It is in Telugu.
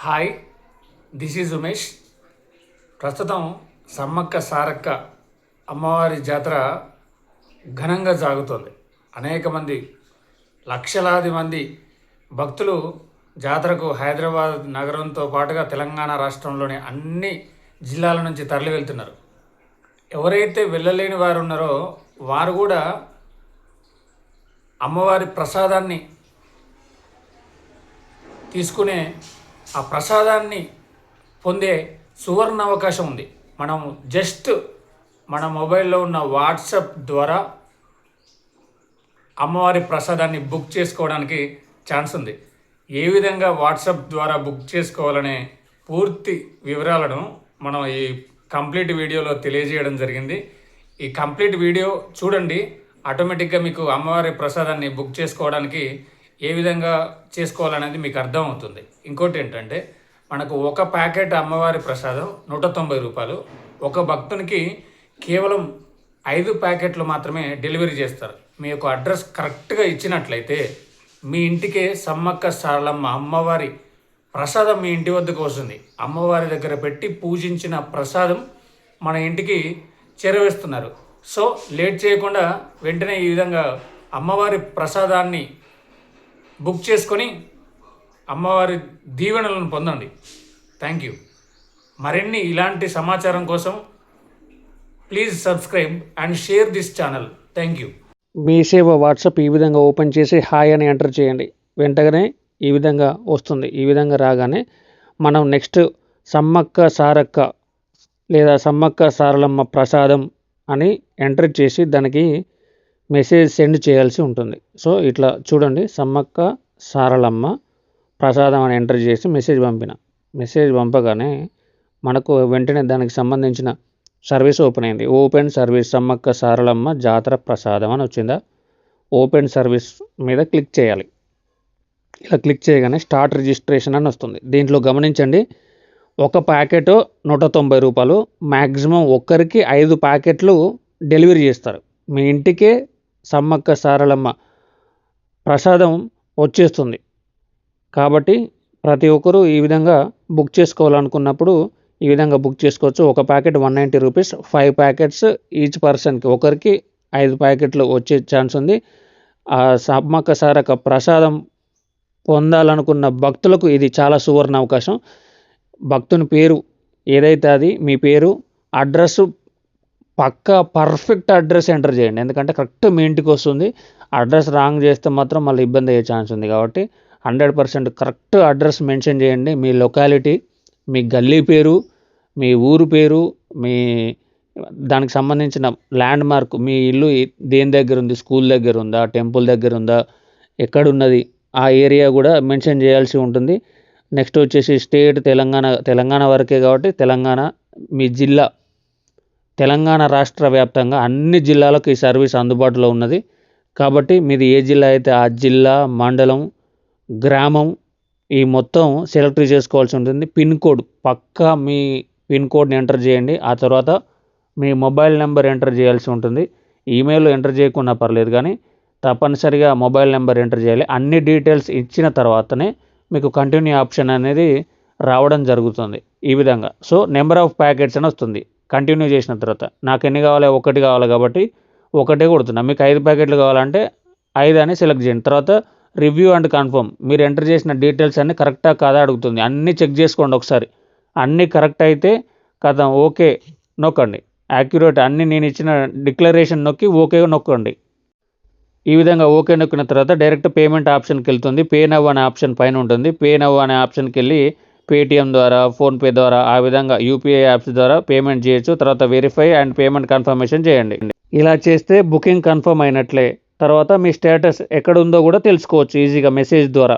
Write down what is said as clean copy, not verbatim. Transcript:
Hi, this is Umesh. ప్రస్తుతం సమ్మక్క సారక్క అమ్మవారి జాతర ఘనంగా సాగుతోంది. అనేక మంది, లక్షలాది మంది భక్తులు జాతరకు హైదరాబాద్ నగరంతో పాటుగా తెలంగాణ రాష్ట్రంలోని అన్ని జిల్లాల నుంచి తరలి వెళ్తున్నారు. ఎవరైతే వెళ్ళలేని వారు ఉన్నారో వారు కూడా అమ్మవారి ప్రసాదాన్ని తీసుకునే ఆ ప్రసాదాన్ని పొందే సువర్ణ అవకాశం ఉంది. మనం జస్ట్ మన మొబైల్లో ఉన్న వాట్సాప్ ద్వారా అమ్మవారి ప్రసాదాన్ని బుక్ చేసుకోవడానికి ఛాన్స్ ఉంది. ఏ విధంగా వాట్సాప్ ద్వారా బుక్ చేసుకోవాలనే పూర్తి వివరాలను మనం ఈ కంప్లీట్ వీడియోలో తెలియజేయడం జరిగింది. ఈ కంప్లీట్ వీడియో చూడండి, ఆటోమేటిక్గా మీకు అమ్మవారి ప్రసాదాన్ని బుక్ చేసుకోవడానికి ఏ విధంగా చేసుకోవాలనేది మీకు అర్థమవుతుంది. ఇంకోటి ఏంటంటే, మనకు ఒక ప్యాకెట్ అమ్మవారి ప్రసాదం 190 రూపాయలు. ఒక భక్తునికి కేవలం 5 ప్యాకెట్లు మాత్రమే డెలివరీ చేస్తారు. మీ యొక్క అడ్రస్ కరెక్ట్గా ఇచ్చినట్లయితే మీ ఇంటికే సమ్మక్క సారలమ్మ అమ్మవారి ప్రసాదం మీ ఇంటి వద్దకు వస్తుంది. అమ్మవారి దగ్గర పెట్టి పూజించిన ప్రసాదం మన ఇంటికి చేరవేస్తున్నారు. సో లేట్ చేయకుండా వెంటనే ఈ విధంగా అమ్మవారి ప్రసాదాన్ని బుక్ చేసుకొని అమ్మవారి దీవెనలను పొందండి. Thank you. మరిన్ని ఇలాంటి సమాచారం కోసం please subscribe and share this channel. Thank you. మీ సేవ వాట్సాప్ ఈ విధంగా ఓపెన్ చేసి హాయ్ అని ఎంటర్ చేయండి. వెంటనే ఈ విధంగా వస్తుంది. ఈ విధంగా రాగానే మనం నెక్స్ట్ సమ్మక్క సారక్క లేదా సమ్మక్క సారలమ్మ ప్రసాదం అని ఎంటర్ చేసి దానికి మెసేజ్ సెండ్ చేయాల్సి ఉంటుంది. సో ఇట్లా చూడండి, సమ్మక్క సారలమ్మ ప్రసాదం అని ఎంటర్ చేసి మెసేజ్ పంపగానే మనకు వెంటనే దానికి సంబంధించిన సర్వీస్ ఓపెన్ అయింది. ఓపెన్ సర్వీస్ సమ్మక్క సారలమ్మ జాతర ప్రసాదం అని వచ్చిందా. ఓపెన్ సర్వీస్ మీద క్లిక్ చేయాలి. ఇలా క్లిక్ చేయగానే స్టార్ట్ రిజిస్ట్రేషన్ అని వస్తుంది. దీంట్లో గమనించండి, ఒక ప్యాకెట్ 190 రూపాయలు. మ్యాక్సిమం ఒక్కరికి 5 ప్యాకెట్లు డెలివరీ చేస్తారు. మీ ఇంటికే సమ్మక్క సారలమ్మ ప్రసాదం వచ్చేస్తుంది. కాబట్టి ప్రతి ఒక్కరూ ఈ విధంగా బుక్ చేసుకోవాలనుకున్నప్పుడు ఈ విధంగా బుక్ చేసుకోవచ్చు. ఒక ప్యాకెట్ 190 రూపీస్, 5 ప్యాకెట్స్ ఈచ్ పర్సన్కి, ఒకరికి 5 ప్యాకెట్లు వచ్చే ఛాన్స్ ఉంది. ఆ సమ్మక్క సారక్క ప్రసాదం పొందాలనుకున్న భక్తులకు ఇది చాలా సువర్ణ అవకాశం. భక్తుని పేరు ఏదైతే అది మీ పేరు, అడ్రస్ పక్కా పర్ఫెక్ట్ అడ్రస్ ఎంటర్ చేయండి. ఎందుకంటే కరెక్ట్ మీ ఇంటికి వస్తుంది. అడ్రస్ రాంగ్ చేస్తే మాత్రం మళ్ళీ ఇబ్బంది అయ్యే ఛాన్స్ ఉంది. కాబట్టి 100% కరెక్ట్ అడ్రస్ మెన్షన్ చేయండి. మీ లొకాలిటీ, మీ గల్లీ పేరు, మీ ఊరు పేరు, మీ దానికి సంబంధించిన ల్యాండ్ మార్క్, మీ ఇల్లు దేని దగ్గర ఉంది, స్కూల్ దగ్గర ఉందా, టెంపుల్ దగ్గర ఉందా, ఎక్కడున్నది ఆ ఏరియా కూడా మెన్షన్ చేయాల్సి ఉంటుంది. నెక్స్ట్ వచ్చేసి స్టేట్ తెలంగాణ వరకే కాబట్టి తెలంగాణ, మీ జిల్లా, తెలంగాణ రాష్ట్ర వ్యాప్తంగా అన్ని జిల్లాలకు ఈ సర్వీస్ అందుబాటులో ఉన్నది. కాబట్టి మీది ఏ జిల్లా అయితే ఆ జిల్లా, మండలం, గ్రామం ఈ మొత్తం సెలెక్ట్ చేసుకోవాల్సి ఉంటుంది. పిన్ కోడ్ పక్కా మీ పిన్ కోడ్ని ఎంటర్ చేయండి. ఆ తర్వాత మీ మొబైల్ నెంబర్ ఎంటర్ చేయాల్సి ఉంటుంది. ఈమెయిల్ ఎంటర్ చేయకున్నా పర్లేదు, కానీ తప్పనిసరిగా మొబైల్ నెంబర్ ఎంటర్ చేయాలి. అన్ని డీటెయిల్స్ ఇచ్చిన తర్వాతనే మీకు కంటిన్యూ ఆప్షన్ అనేది రావడం జరుగుతుంది. ఈ విధంగా సో నెంబర్ ఆఫ్ ప్యాకెట్స్ అని వస్తుంది. కంటిన్యూ చేసిన తర్వాత నాకు ఎన్ని కావాలి, 1 కావాలి కాబట్టి 1 కొడుతున్నా. మీకు 5 ప్యాకెట్లు కావాలంటే 5 అని సెలెక్ట్ చేయండి. తర్వాత రివ్యూ అండ్ కన్ఫర్మ్, మీరు ఎంటర్ చేసిన డీటెయిల్స్ అన్నీ కరెక్టా కాదా అడుగుతుంది. అన్నీ చెక్ చేసుకోండి ఒకసారి. అన్నీ కరెక్ట్ అయితే కదా ఓకే నొక్కండి. యాక్యురేట్ అన్నీ నేను ఇచ్చిన డిక్లరేషన్ నొక్కి ఓకే నొక్కండి. ఈ విధంగా ఓకే నొక్కిన తర్వాత డైరెక్ట్ పేమెంట్ ఆప్షన్కి వెళ్తుంది. పే నవ్ అనే ఆప్షన్ పైన ఉంటుంది. పే నవ్ అనే ఆప్షన్కి వెళ్ళి పేటిఎం ద్వారా, ఫోన్పే ద్వారా, ఆ విధంగా యూపీఐ యాప్స్ ద్వారా పేమెంట్ చేయొచ్చు. తర్వాత వెరిఫై అండ్ పేమెంట్ కన్ఫర్మేషన్ చేయండి. ఇలా చేస్తే బుకింగ్ కన్ఫర్మ్ అయినట్లే. తర్వాత మీ స్టేటస్ ఎక్కడ ఉందో కూడా తెలుసుకోవచ్చు ఈజీగా మెసేజ్ ద్వారా.